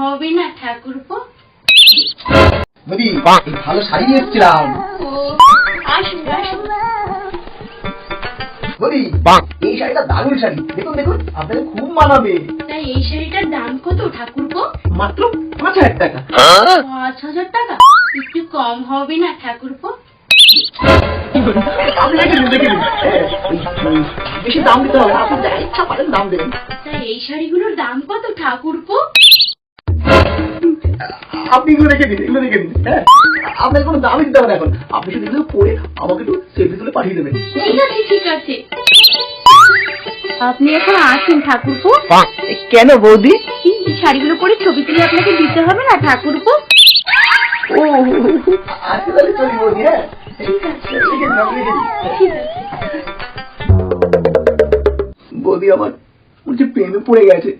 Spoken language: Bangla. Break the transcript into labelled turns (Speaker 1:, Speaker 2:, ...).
Speaker 1: হবে না ঠাকুরপো?
Speaker 2: বৌদি ভালো শাড়ি নিয়ে এসেছিলাম।
Speaker 1: আসুন আসুন।
Speaker 2: বৌদি এই শাড়িটা দারুণ শাড়ি, দেখুন দেখুন আপনাকে খুব মানাবে।
Speaker 1: তাই এই শাড়িটার দাম কত ঠাকুরপো?
Speaker 2: মাত্র ৫,০০০ টাকা।
Speaker 1: ৫,০০০ টাকা? একটু কম হবে না ঠাকুরপো?
Speaker 2: আপনি দেখে নিন, বেশি দাম দিতে হবে, আপনি যা ইচ্ছা পারেন দাম দেবেন।
Speaker 1: তাই এই শাড়িগুলোর দাম কত ঠাকুরপো?
Speaker 2: আপনি এগুলো রেখে দিন, এগুলো রেখে দিন। হ্যাঁ, আপনাকে কোনো দামই দিতে হবে না এখন, আপনি শুধু এগুলো পরে আমাকে একটু সেলফি তুলে পাঠিয়ে দেবেন।
Speaker 1: ঠিক আছে ঠিক আছে। আপনি এখন আসুন ঠাকুরপো।
Speaker 2: কেন বৌদি?
Speaker 1: কিন্তু শাড়িগুলো পরে ছবি তুলে আপনাকে দিতে হবে না ঠাকুরপো?
Speaker 2: ও আজকে তাহলে চলি বৌদি। হ্যাঁ
Speaker 1: ঠিক আছে
Speaker 2: রেখে দিন, আপনি রেখে দিন।
Speaker 1: ঠিক আছে।
Speaker 2: বৌদি আমার প্রেমে পড়ে গেছে।